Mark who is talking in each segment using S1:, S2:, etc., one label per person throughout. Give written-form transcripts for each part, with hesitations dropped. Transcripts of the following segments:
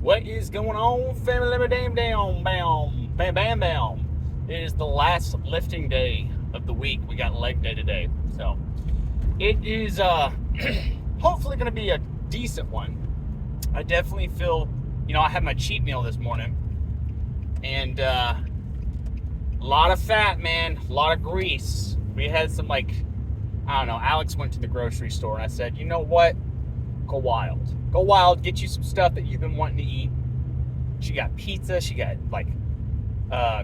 S1: What is going on, family? Damn, damn, bam, bam, bam, bam. It is the last lifting day of the week. We got leg day today, so it is hopefully going to be a decent one. I definitely feel, I had my cheat meal this morning, and a lot of fat, man, a lot of grease. We had some I don't know. Alex went to the grocery store, and I said, you know what? Go wild, get you some stuff that you've been wanting to eat. She got pizza, she got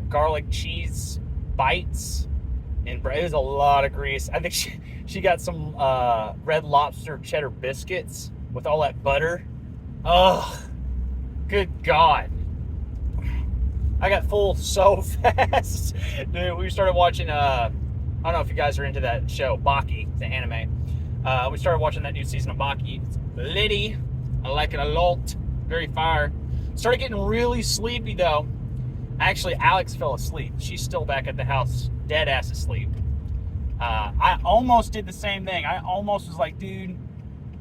S1: garlic cheese bites, and it was a lot of grease. I think she got some Red Lobster cheddar biscuits with all that butter. Oh, good God. I got full so fast. Dude, we started watching, I don't know if you guys are into that show, Baki, the anime. We started watching that new season of Baki. It's litty. I like it a lot. Very fire. Started getting really sleepy, though. Actually, Alex fell asleep. She's still back at the house, dead ass asleep. I almost did the same thing. I almost was like, dude,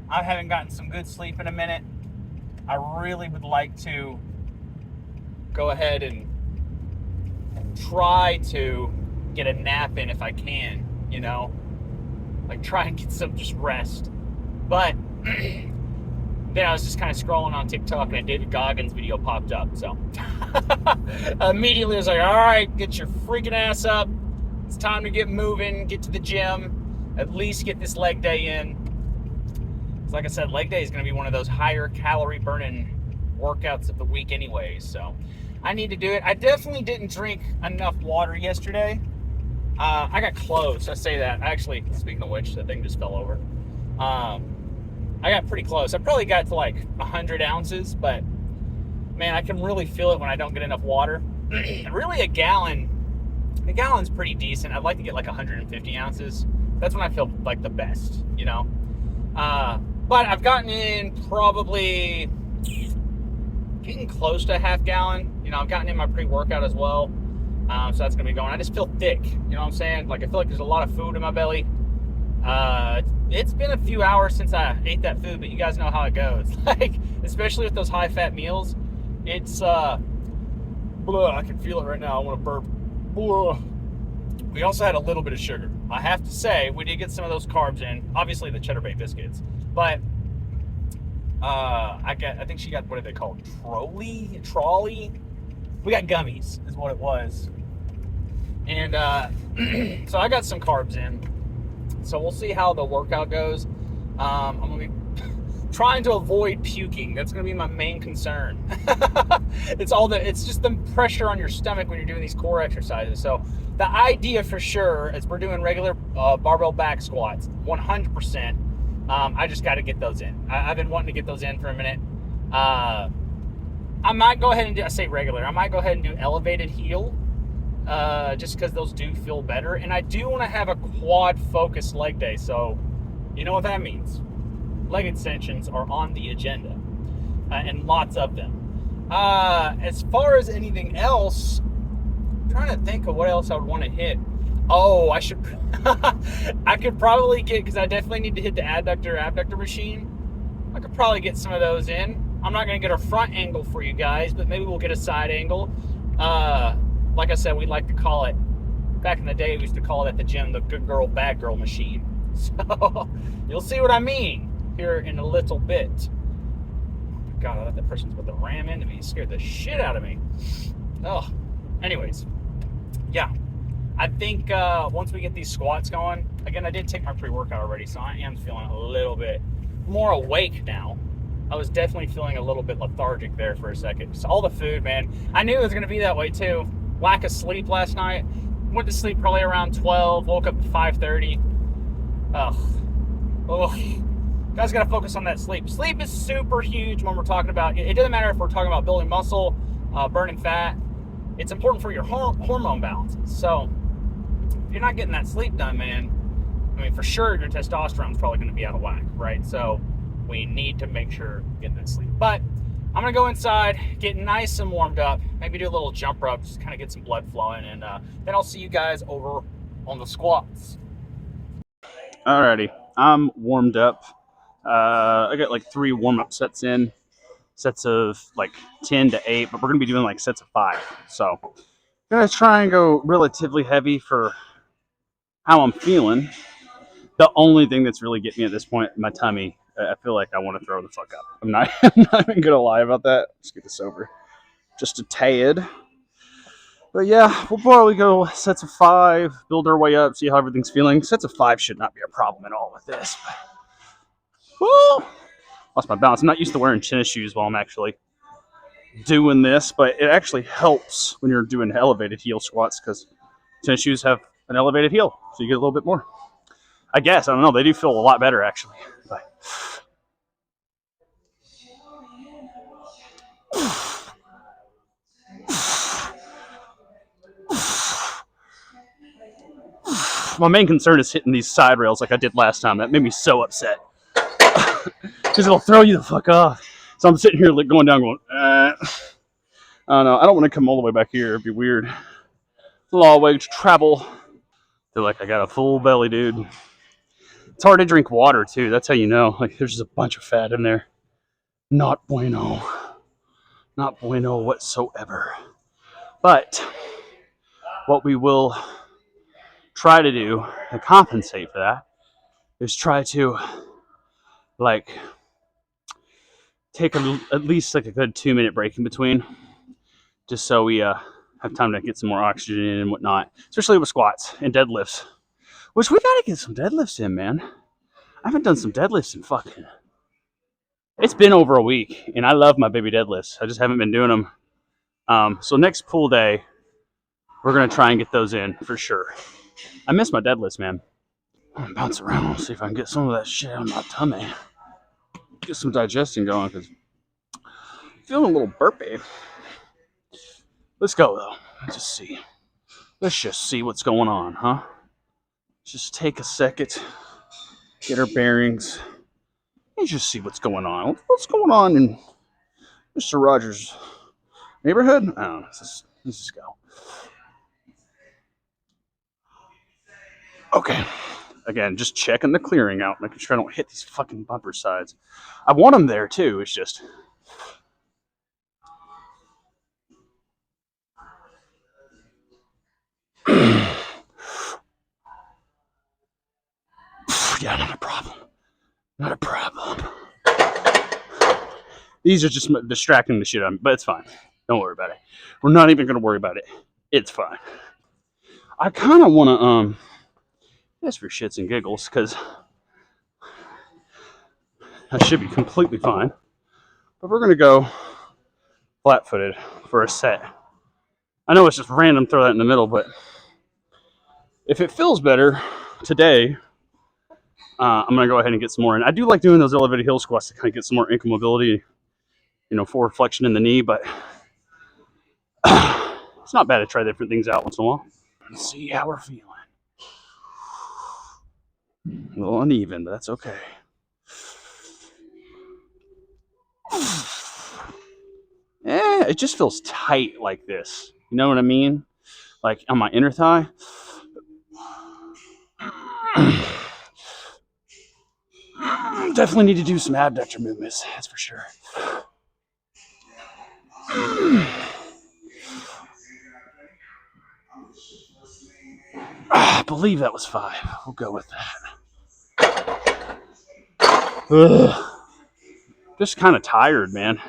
S1: I haven't gotten some good sleep in a minute. I really would like to go ahead and try to get a nap in if I can, try and get some just rest. But then I was just kind of scrolling on TikTok and a David Goggins video popped up. So immediately I was like, all right, get your freaking ass up. It's time to get moving, get to the gym, at least get this leg day in. Because like I said, leg day is going to be one of those higher calorie burning workouts of the week anyways. So I need to do it. I definitely didn't drink enough water yesterday. I got close. I say that. Actually, speaking of which, the thing just fell over. I got pretty close. I probably got to 100 ounces, but man, I can really feel it when I don't get enough water. Really, a gallon's pretty decent. I'd like to get 150 ounces. That's when I feel the best, But I've gotten in probably getting close to a half gallon. I've gotten in my pre-workout as well. So that's going to be going. I just feel thick, you know what I'm saying? I feel like there's a lot of food in my belly. It's been a few hours since I ate that food, but you guys know how it goes. Especially with those high-fat meals, it's, I can feel it right now. I want to burp. We also had a little bit of sugar. I have to say, we did get some of those carbs in. Obviously, the cheddar bay biscuits. But I think she got, what are they called? Trolley? We got gummies, is what it was. And so I got some carbs in. So we'll see how the workout goes. I'm going to be trying to avoid puking. That's going to be my main concern. It's just the pressure on your stomach when you're doing these core exercises. So the idea for sure is we're doing regular barbell back squats, 100%. I just got to get those in. I've been wanting to get those in for a minute. I might go ahead and do, I say regular, I might go ahead and do elevated heel. Just because those do feel better. And I do want to have a quad focused leg day, so you know what that means. Leg extensions are on the agenda, and lots of them. As far as anything else, I'm trying to think of what else I would want to hit. Oh, I should I could probably get, because I definitely need to hit the abductor machine. I could probably get some of those in. I'm not going to get a front angle for you guys, but maybe we'll get a side angle. Like I said, we like to call it, back in the day, we used to call it at the gym the good girl, bad girl machine. So you'll see what I mean here in a little bit. Oh my God, I thought that person's about to ram into me. It scared the shit out of me. Oh, anyways, yeah. I think once we get these squats going, again, I did take my pre-workout already, so I am feeling a little bit more awake now. I was definitely feeling a little bit lethargic there for a second. Just all the food, man. I knew it was going to be that way too. Lack of sleep last night. Went to sleep probably around 12. Woke up at 5:30. Guys got to focus on that sleep. Sleep is super huge when we're talking about, it doesn't matter if we're talking about building muscle, burning fat. It's important for your hormone balances. So if you're not getting that sleep done, man, I mean, for sure your testosterone's probably going to be out of whack, right? So we need to make sure we're getting that sleep. But I'm going to go inside, get nice and warmed up, maybe do a little jump rope, just kind of get some blood flowing, and then I'll see you guys over on the squats. Alrighty, I'm warmed up. I got 3 warm-up sets in.
S2: sets of like 10 to 8, but we're going to be doing like sets of 5. So I'm going to try and go relatively heavy for how I'm feeling. The only thing that's really getting me at this point, my tummy, I feel like I want to throw the fuck up. I'm not even going to lie about that. Let's get this over. Just a tad. But yeah, we'll probably go sets of 5, build our way up, see how everything's feeling. Sets of 5 should not be a problem at all with this. Woo! Lost my balance. I'm not used to wearing tennis shoes while I'm actually doing this, but it actually helps when you're doing elevated heel squats because tennis shoes have an elevated heel, so you get a little bit more. I guess, I don't know, they do feel a lot better actually. But my main concern is hitting these side rails like I did last time. That made me so upset. Because it'll throw you the fuck off. So I'm sitting here like going down going, I don't know. I don't want to come all the way back here. It'd be weird. It's a long way to travel. Feel like I got a full belly, dude. It's hard to drink water, too. That's how you know. Like, there's just a bunch of fat in there. Not bueno. Not bueno whatsoever. But what we will try to do to compensate for that is try to, like, take at least like a good 2-minute break in between, just so we have time to get some more oxygen in and whatnot, especially with squats and deadlifts, which we gotta get some deadlifts in, man. I haven't done some deadlifts in fucking, it's been over a week, and I love my baby deadlifts. I just haven't been doing them. So next pool day, we're gonna try and get those in for sure. I miss my deadlifts, man. I'm gonna bounce around, see if I can get some of that shit on my tummy. Get some digestion going, because I'm feeling a little burpy. Let's go, though. Let's just see what's going on, huh? Just take a second, get our bearings, and just see what's going on. What's going on in Mr. Rogers' neighborhood? I don't know. Let's just go. Okay. Again, just checking the clearing out, making sure I don't hit these fucking bumper sides. I want them there, too. It's just... Yeah, not a problem. Not a problem. These are just distracting the shit out of me, but it's fine. Don't worry about it. We're not even going to worry about it. It's fine. I kind of want to, just for shits and giggles, because I should be completely fine. But we're going to go flat-footed for a set. I know it's just random, throw that in the middle, but if it feels better today, I'm going to go ahead and get some more in. I do like doing those elevated heel squats to kind of get some more ankle mobility, forward flexion in the knee, but it's not bad to try different things out once in a while. Let's see how we're feeling. A little uneven, but that's okay. Yeah, it just feels tight like this. You know what I mean? Like on my inner thigh. Definitely need to do some abductor movements, that's for sure. I believe that was 5. We'll go with that. Ugh. Just kind of tired, man.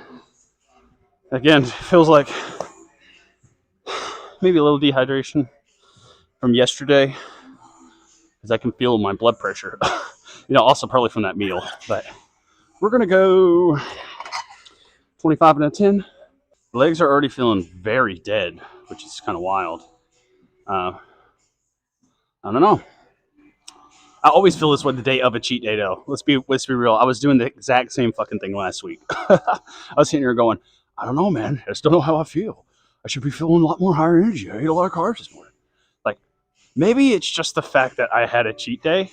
S2: Again, feels like maybe a little dehydration from yesterday, because I can feel my blood pressure. Also probably from that meal. But we're going to go 25 and a 10. The legs are already feeling very dead, which is kind of wild. I don't know. I always feel this way the day of a cheat day, though. Let's be real. I was doing the exact same fucking thing last week. I was sitting here going, I don't know, man. I still don't know how I feel. I should be feeling a lot more higher energy. I ate a lot of carbs this morning. Like, maybe it's just the fact that I had a cheat day.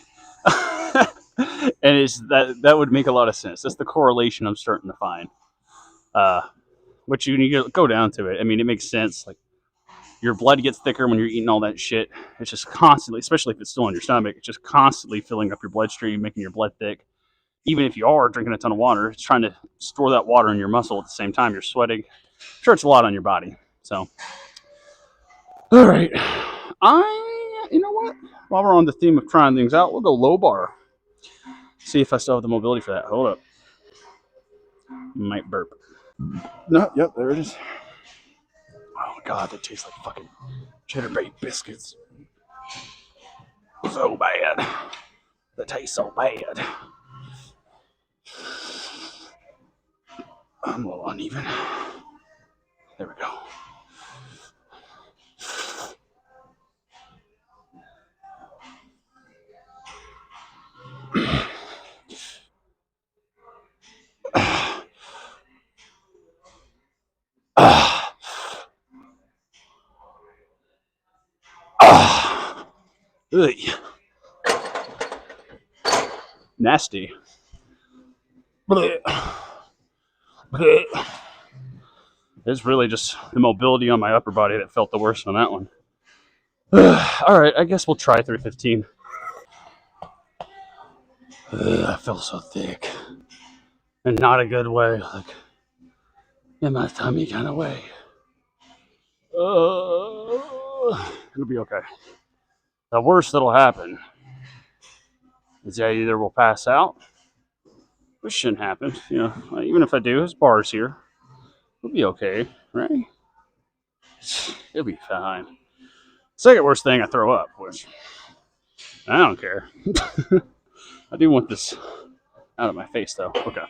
S2: And that would make a lot of sense. That's the correlation I'm starting to find. Which you need to go down to it. I mean, it makes sense. Like, your blood gets thicker when you're eating all that shit. It's just constantly, especially if it's still in your stomach, it's just constantly filling up your bloodstream, making your blood thick. even if you are drinking a ton of water, it's trying to store that water in your muscle at the same time you're sweating. I'm sure it's a lot on your body. So, all right. You know what? While we're on the theme of trying things out, we'll go low bar. See if I still have the mobility for that. Hold up. Might burp. No, yep, there it is. Oh, God, that tastes like fucking cheddar bay biscuits. So bad. That tastes so bad. I'm a little uneven. There we go. Ugh. Nasty. It's really just the mobility on my upper body that felt the worst on that one. All right, I guess we'll try 315. I feel so thick. In not a good way, like in my tummy kind of way. It'll be okay. The worst that'll happen is that either we'll pass out, which shouldn't happen. You know, even if I do, there's bars here. It'll be okay, right? It'll be fine. Second worst thing, I throw up, which I don't care. I do want this out of my face, though. Okay.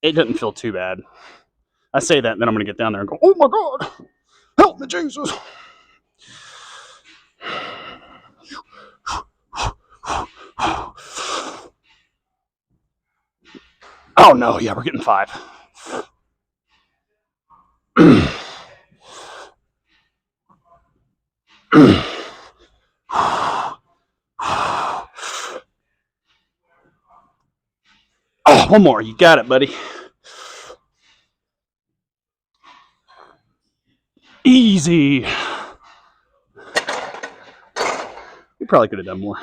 S2: It doesn't feel too bad. I say that, and then I'm going to get down there and go, oh my God, help me, Jesus. Oh no, yeah, we're getting 5. Oh, one more. You got it, buddy. Easy. We probably could have done more.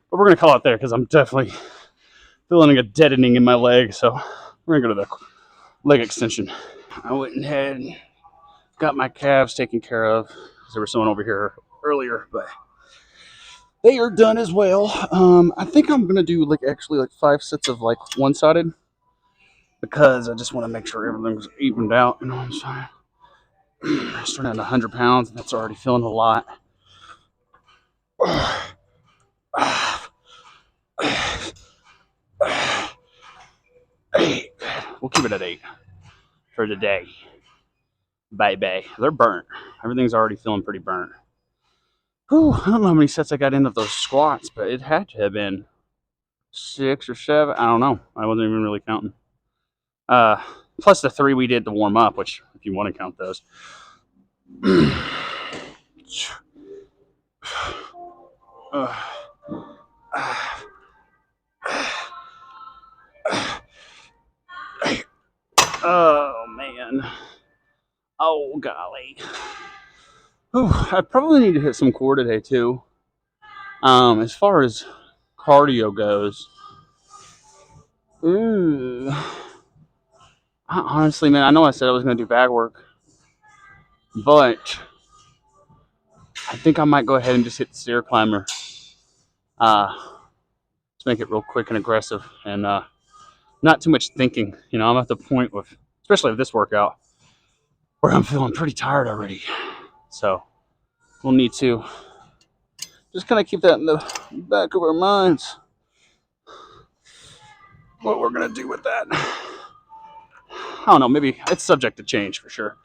S2: But we're going to call it there because I'm definitely feeling a deadening in my leg. So we're going to go to the leg extension. I went ahead and got my calves taken care of. There was someone over here earlier, but they are done as well. I think I'm going to do actually 5 sets of one-sided because I just want to make sure everything's evened out. You know what I'm saying? I'm starting at 100 pounds, and that's already feeling a lot. Eight. We'll keep it at 8 for today. Bye. They're burnt. Everything's already feeling pretty burnt. Whew, I don't know how many sets I got in of those squats, but it had to have been 6 or 7. I don't know. I wasn't even really counting. Plus the 3 we did to warm up, which if you want to count those. Oh man. Oh golly. Whew, I probably need to hit some core today too. As far as cardio goes. Ooh. Honestly, man, I know I said I was going to do bag work, but I think I might go ahead and just hit the stair climber. Let's make it real quick and aggressive, and not too much thinking. You know, I'm at the point with, especially with this workout, where I'm feeling pretty tired already. So we'll need to just kind of keep that in the back of our minds. What we're going to do with that. I don't know, maybe it's subject to change for sure.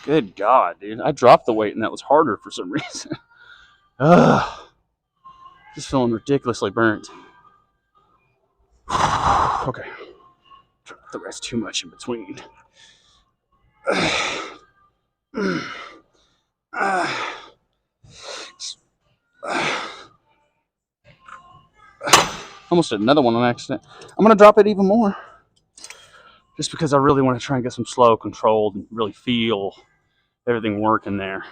S2: Good God, dude. I dropped the weight and that was harder for some reason. Just feeling ridiculously burnt. Okay. Drop the rest too much in between. Almost did another one on accident. I'm going to drop it even more. just because I really want to try and get some slow controlled and really feel everything working there.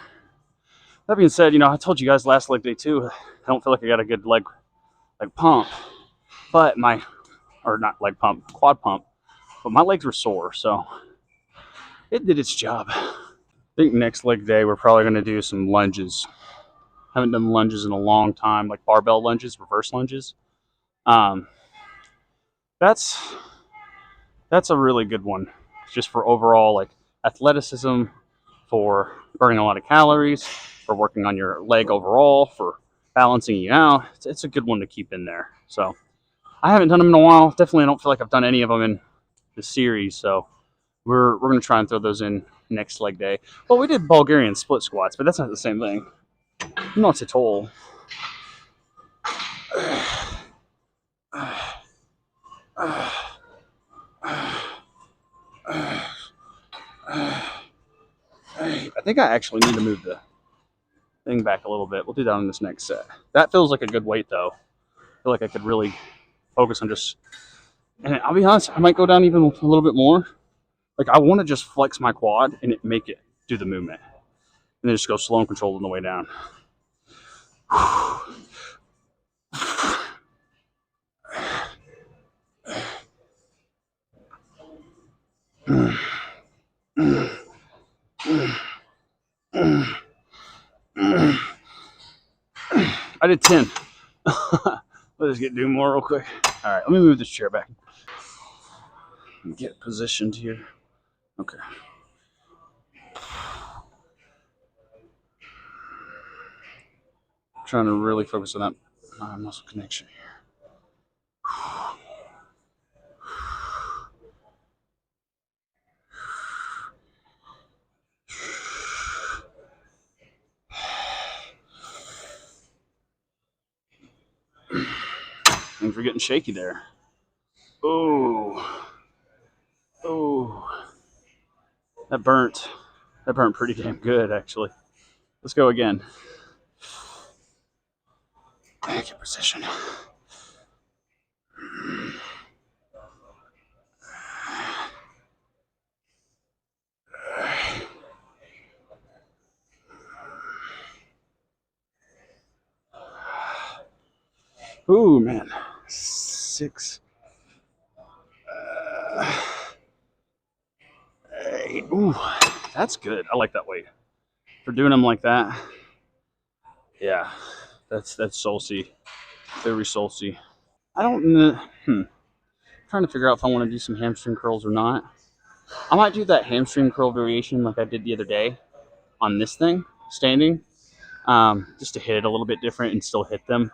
S2: That being said, I told you guys last leg day too, I don't feel like I got a good leg pump, but not leg pump, quad pump, but my legs were sore, so it did its job. I think next leg day we're probably going to do some lunges. Haven't done lunges in a long time, like barbell lunges, reverse lunges. That's a really good one, just for overall like athleticism, for burning a lot of calories, for working on your leg overall, for balancing you out. It's a good one to keep in there. So I haven't done them in a while. Definitely, I don't feel like I've done any of them in the series. So we're gonna try and throw those in next leg day. Well, we did Bulgarian split squats, but that's not the same thing. Not at all. I think I actually need to move the thing back a little bit. We'll do that on this next set. That feels like a good weight though. I feel like I could really focus on just, and I'll be honest, I might go down even a little bit more. Like I want to just flex my quad and make it do the movement, and then just go slow and controlled on the way down. I did 10. Let's do more real quick. All right, let me move this chair back. Get positioned here. Okay. Trying to really focus on that muscle connection here. Things are getting shaky there. Oh. That burnt pretty damn good, actually. Let's go again. Get position. Ooh, man. 6. 8. Ooh, that's good. I like that weight. For doing them like that, yeah, that's saucy. Very saucy. I don't know. Trying to figure out if I want to do some hamstring curls or not. I might do that hamstring curl variation like I did the other day on this thing, standing, just to hit it a little bit different and still hit them.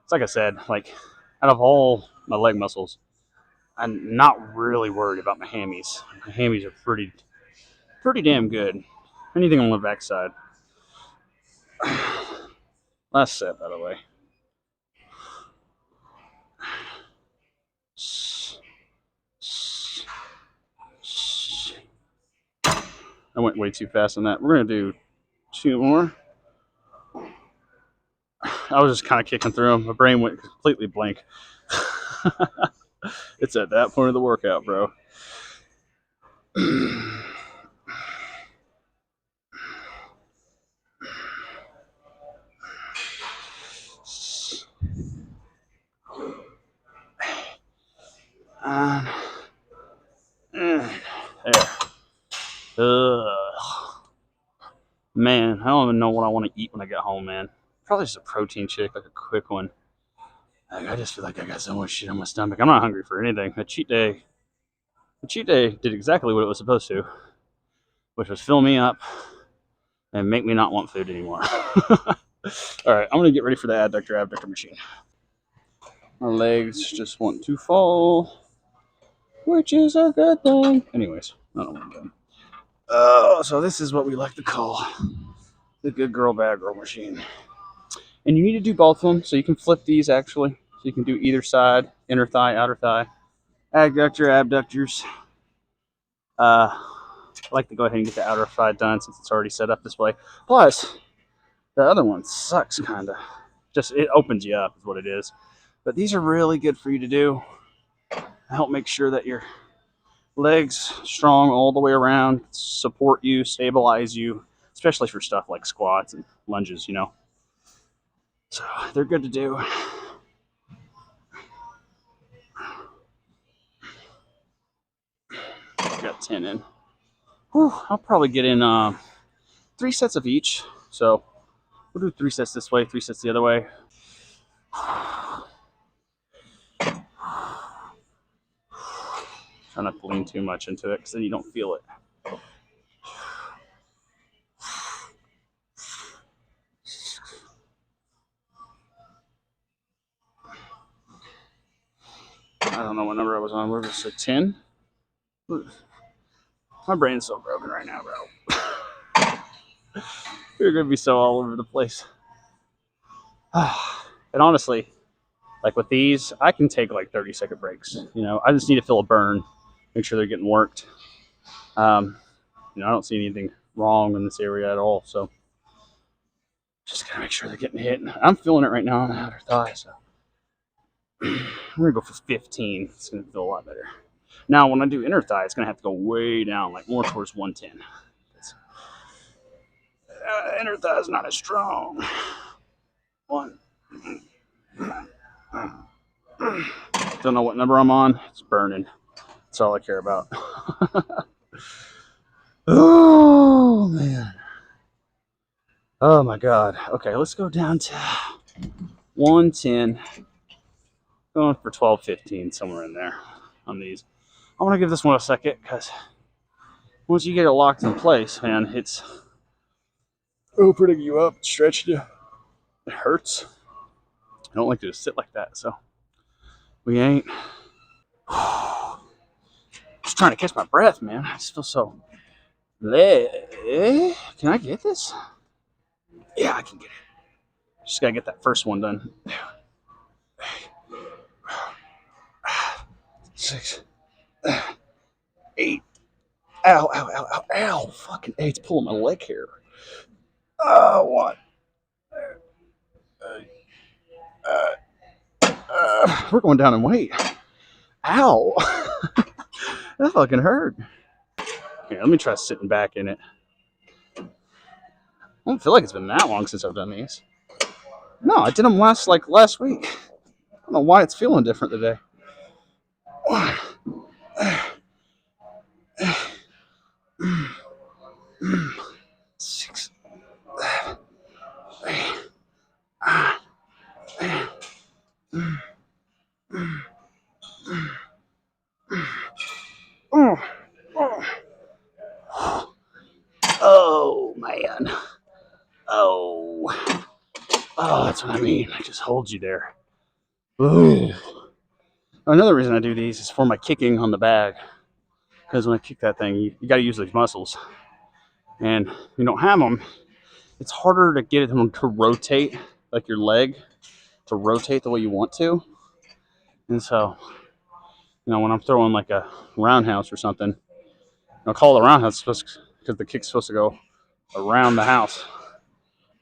S2: It's like I said, like out of all my leg muscles, I'm not really worried about my hammies. My hammies are pretty damn good. Anything on the backside. Last set, by the way. I went way too fast on that. We're going to do 2 more. I was just kind of kicking through them. My brain went completely blank. It's at that point of the workout, bro. There. Man, I don't even know what I want to eat when I get home, man. Probably just a protein shake, like a quick one. Like, I just feel like I got so much shit on my stomach. I'm not hungry for anything. The cheat day did exactly what it was supposed to, which was fill me up and make me not want food anymore. All right, I'm going to get ready for the adductor machine. My legs just want to fall, which is a good thing. Anyways, I don't want to. Oh, so this is what we like to call the good girl, bad girl machine. And you need to do both of them, so you can flip these actually. So you can do either side, inner thigh, outer thigh, adductor, abductors. I like to go ahead and get the outer thigh done since it's already set up this way. Plus, the other one sucks, kind of. Just, it opens you up is what it is. But these are really good for you to do. Help make sure that you're Legs strong all the way around, support you, stabilize you, especially for stuff like squats and lunges, you know. So they're good to do. Got 10 in. Whew, I'll probably get in 3 sets of each. So we'll do 3 sets this way, 3 sets the other way. Try not to lean too much into it because then you don't feel it. I don't know what number I was on. Where was it? 10? My brain's so broken right now, bro. You're going to be so all over the place. And honestly, like with these, I can take like 30-second breaks. You know, I just need to feel a burn, make sure they're getting worked. You know, I don't see anything wrong in this area at all. So just gotta make sure they're getting hit. I'm feeling it right now on the outer thigh. So I'm gonna go for 15. It's gonna feel a lot better. Now, when I do inner thigh, it's gonna have to go way down, like more towards 110. Inner thigh is not as strong. One. Don't know what number I'm on. It's burning. That's all I care about. Oh, man. Oh, my God. Okay, let's go down to 110. Going for 12, 15, somewhere in there on these. I want to give this one a second because once you get it locked in place, man, it's opening you up, stretching you. It hurts. I don't like to just sit like that, so we ain't. Just trying to catch my breath, man. I just feel so. Can I get this? Yeah, I can get it. Just gotta get that first one done. 6, 8. Ow, ow, ow, ow, ow. Fucking 8's pulling my leg hair. What? We're going down in weight. Ow. That fucking hurt. Here, let me try sitting back in it. I don't feel like it's been that long since I've done these. No, I did them last week. I don't know why it's feeling different today. 6, 7, 8. Oh, man. Oh, that's what I mean. I just hold you there. Ooh. Another reason I do these is for my kicking on the bag. Because when I kick that thing, you got to use these muscles. And if you don't have them, it's harder to get them to rotate, like your leg, to rotate the way you want to. And so, you know, when I'm throwing like a roundhouse or something, I'll call it a roundhouse because the kick's supposed to go around the house.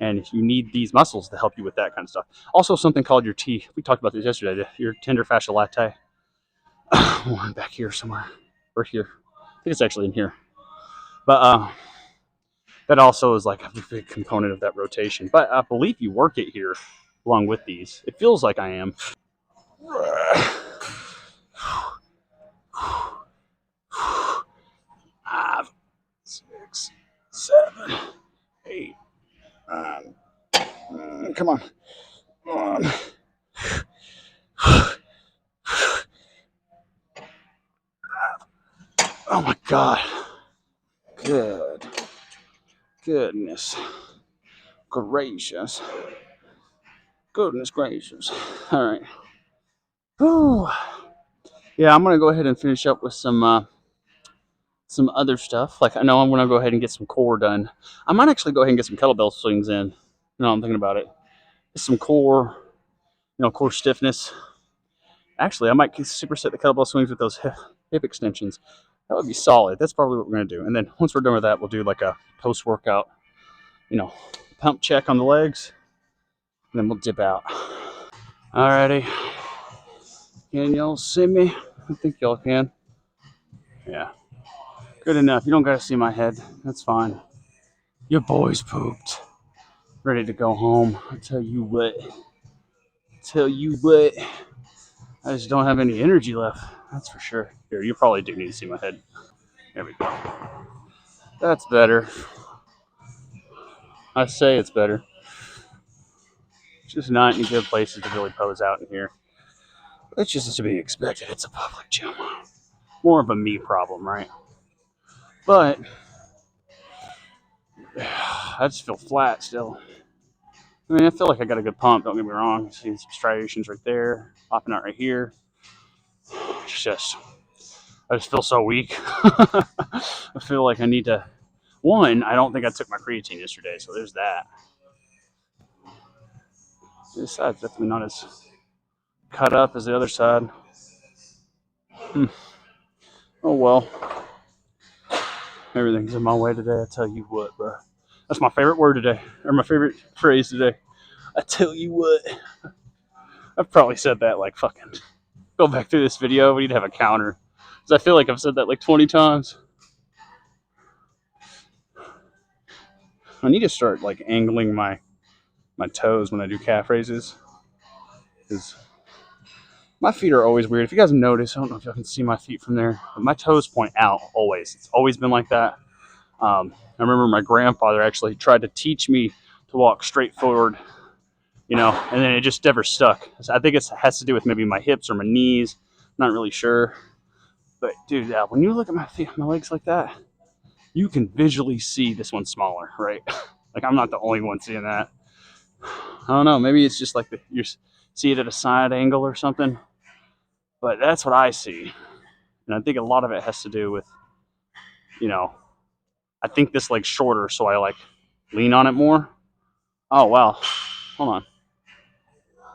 S2: And you need these muscles to help you with that kind of stuff. Also, something called your T. We talked about this yesterday. Your tender fascia latae. One back here somewhere, or here. I think it's actually in here. But that also is like a big component of that rotation. But I believe you work it here along with these. It feels like I am. 5, 6, 7, 8. Come on. Oh my God. Good. Goodness gracious. Goodness gracious. All right. Whew. Yeah, I'm going to go ahead and finish up with some other stuff. Like, I know I'm going to go ahead and get some core done. I might actually go ahead and get some kettlebell swings in. No, I'm thinking about it. Just some core, core stiffness. Actually, I might superset the kettlebell swings with those hip extensions. That would be solid. That's probably what we're going to do. And then once we're done with that, we'll do like a post-workout, pump check on the legs. And then we'll dip out. Alrighty. Can y'all see me? I think y'all can. Yeah. Good enough. You don't gotta see my head. That's fine. Your boy's pooped. Ready to go home. I tell you what. I just don't have any energy left. That's for sure. Here, you probably do need to see my head. There we go. That's better. I say it's better. It's just not any good places to really pose out in here. It's just to be expected. It's a public gym. More of a me problem, right? But I just feel flat still. I mean, I feel like I got a good pump. Don't get me wrong. See some striations right there, popping out right here. It's just, I just feel so weak. I feel like I need to. One, I don't think I took my creatine yesterday, so there's that. This side's definitely not as cut up as the other side. Oh well. Everything's in my way today. I tell you what, bro. That's my favorite word today, or my favorite phrase today. I tell you what. I've probably said that like fucking. Go back through this video. We need to have a counter, because I feel like I've said that like 20 times. I need to start like angling my toes when I do calf raises, because my feet are always weird. If you guys notice, I don't know if y'all can see my feet from there, but my toes point out always. It's always been like that. I remember my grandfather actually tried to teach me to walk straight forward, you know, and then it just never stuck. I think it has to do with maybe my hips or my knees. Not really sure. But dude, yeah, when you look at my feet, my legs like that, you can visually see this one's smaller, right? Like I'm not the only one seeing that. I don't know. Maybe it's just like you see it at a side angle or something. But that's what I see. And I think a lot of it has to do with, you know, I think this leg's shorter, so I like lean on it more. Oh, wow. Hold on.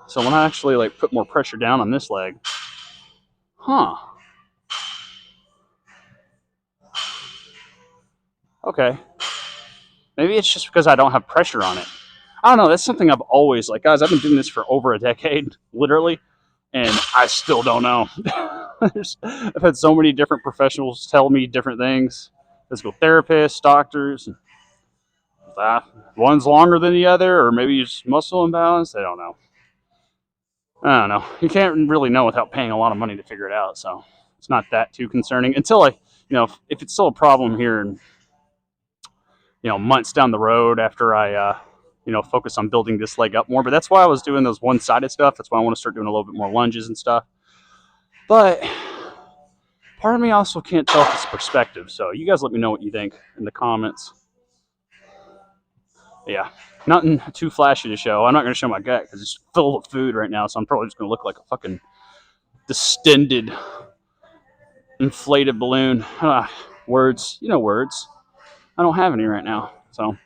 S2: So when I actually like put more pressure down on this leg, okay. Maybe it's just because I don't have pressure on it. I don't know. That's something I've always like, guys. I've been doing this for over a decade, literally, and I still don't know. I've had so many different professionals tell me different things, physical therapists, doctors. One's longer than the other, or maybe it's muscle imbalance. I don't know. You can't really know without paying a lot of money to figure it out, so it's not that too concerning until if it's still a problem here and months down the road after I focus on building this leg up more. But that's why I was doing those one-sided stuff. That's why I want to start doing a little bit more lunges and stuff. But part of me also can't tell if it's perspective. So you guys let me know what you think in the comments. Yeah, nothing too flashy to show. I'm not going to show my gut because it's full of food right now. So I'm probably just going to look like a fucking distended, inflated balloon. Words. Words. I don't have any right now. So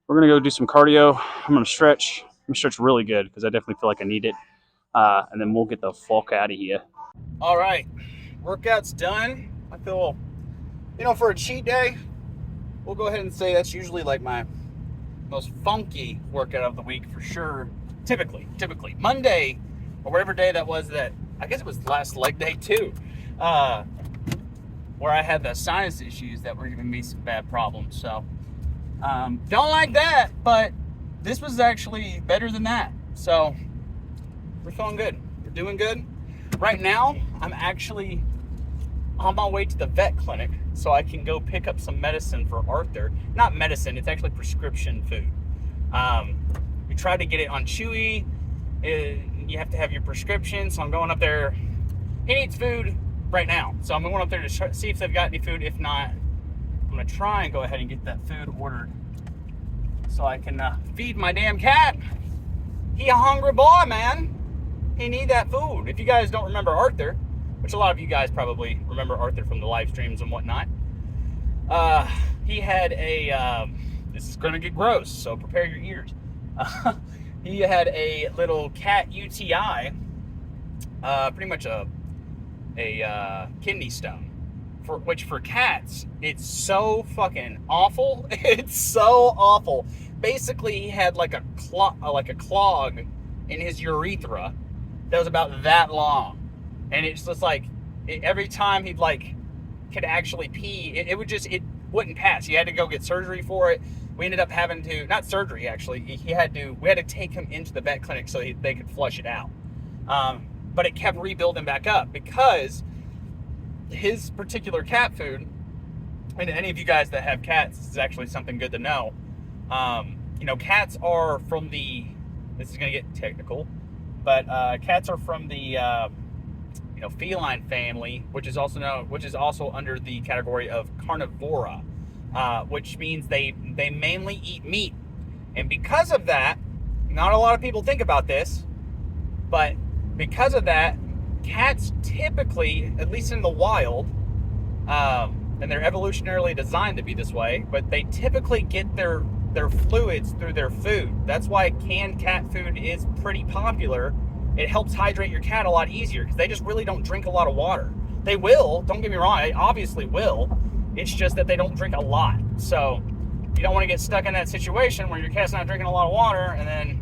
S2: we're going to go do some cardio. I'm going to stretch. I'm going to stretch really good because I definitely feel like I need it. And then we'll get the fuck out of here. All right. Workout's done. I feel, for a cheat day, we'll go ahead and say that's usually like my most funky workout of the week for sure. Typically. Monday, or whatever day that was I guess it was last leg day too, where I had the sinus issues that were giving me some bad problems. So, don't like that, but this was actually better than that. So, we're feeling good. We're doing good. Right now, I'm actually on my way to the vet clinic so I can go pick up some medicine for Arthur. Not medicine, it's actually prescription food. We tried to get it on Chewy. You have to have your prescription, so I'm going up there. He needs food right now, so I'm going up there to see if they've got any food. If not, I'm going to try and go ahead and get that food ordered so I can feed my damn cat. He a hungry boy, man. He need that food. If you guys don't remember Arthur, which a lot of you guys probably remember Arthur from the live streams and whatnot, he had this is going to get gross, so prepare your ears. He had a little cat UTI, pretty much a kidney stone, which for cats, it's so fucking awful. It's so awful. Basically, he had like a clog in his urethra that was about that long. And it's just like, every time he'd like
S1: could actually pee. It wouldn't pass. He had to go get surgery for it. We ended up having to, not surgery actually, we had to take him into the vet clinic so they could flush it out. But it kept rebuilding back up because his particular cat food, and any of you guys that have cats, this is actually something good to know. Cats are from this is going to get technical, but cats are from the feline family, which is also under the category of carnivora, which means they mainly eat meat. And because of that, not a lot of people think about this, but because of that, cats typically, at least in the wild, and they're evolutionarily designed to be this way, but they typically get their fluids through their food. That's why canned cat food is pretty popular. It helps hydrate your cat a lot easier because they just really don't drink a lot of water. They will, don't get me wrong, they obviously will. It's just that they don't drink a lot. So you don't want to get stuck in that situation where your cat's not drinking a lot of water and then,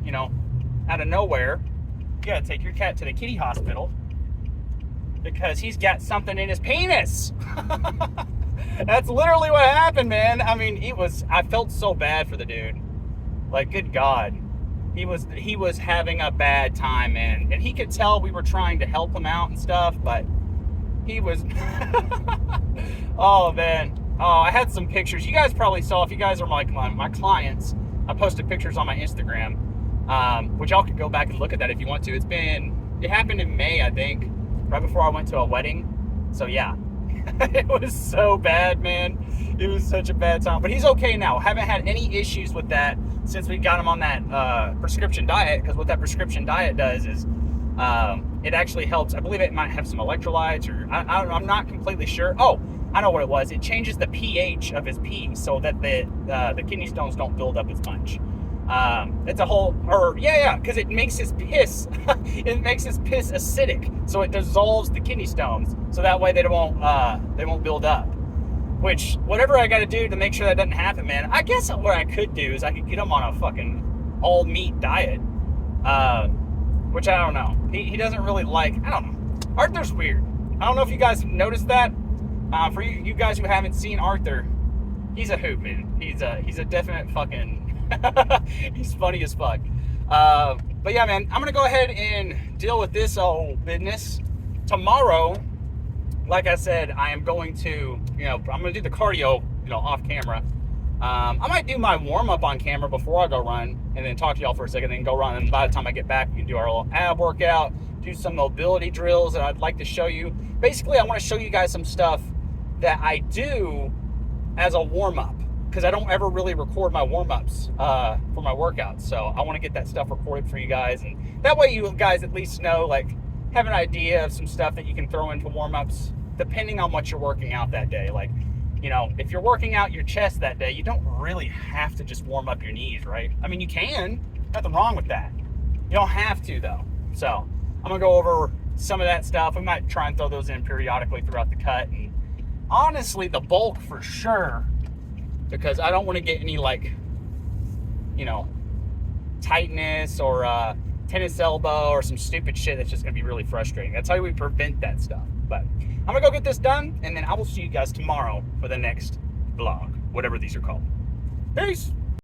S1: out of nowhere, you gotta take your cat to the kitty hospital because he's got something in his penis. That's literally what happened, man. I mean, I felt so bad for the dude. Like, good God. He was having a bad time, man. And he could tell we were trying to help him out and stuff, but he was... Oh, man. Oh, I had some pictures. You guys probably saw, if you guys are my clients, I posted pictures on my Instagram, which y'all could go back and look at that if you want to. It happened in May, I think, right before I went to a wedding. So, yeah. It was so bad, man. It was such a bad time. But he's okay now. Haven't had any issues with that since we got him on that prescription diet, because what that prescription diet does is it actually helps. I believe it might have some electrolytes, or I'm not completely sure. Oh, I know what it was. It changes the pH of his pee so that the kidney stones don't build up as much. It's a whole, because it makes his piss, acidic, so it dissolves the kidney stones, so that way they won't build up. Which, whatever I got to do to make sure that doesn't happen, man. I guess what I could do is I could get him on a fucking all meat diet, which I don't know. He doesn't really like. I don't know. Arthur's weird. I don't know if you guys noticed that. For you guys who haven't seen Arthur, he's a hoot, man. He's a definite fucking. He's funny as fuck. But yeah, man, I'm gonna go ahead and deal with this old business. Tomorrow, like I said, I am going to, I'm gonna do the cardio, off camera. I might do my warm up on camera before I go run, and then talk to y'all for a second, then go run. And by the time I get back, we can do our little ab workout, do some mobility drills that I'd like to show you. Basically, I want to show you guys some stuff that I do as a warm up, because I don't ever really record my warm-ups for my workouts. So I want to get that stuff recorded for you guys. And that way you guys at least know, have an idea of some stuff that you can throw into warm-ups depending on what you're working out that day. Like, if you're working out your chest that day, you don't really have to just warm up your knees, right? I mean, you can. Nothing wrong with that. You don't have to, though. So I'm going to go over some of that stuff. We might try and throw those in periodically throughout the cut. And honestly, the bulk for sure, because I don't want to get any tightness or tennis elbow or some stupid shit that's just going to be really frustrating. That's how we prevent that stuff. But I'm going to go get this done, and then I will see you guys tomorrow for the next vlog, whatever these are called. Peace!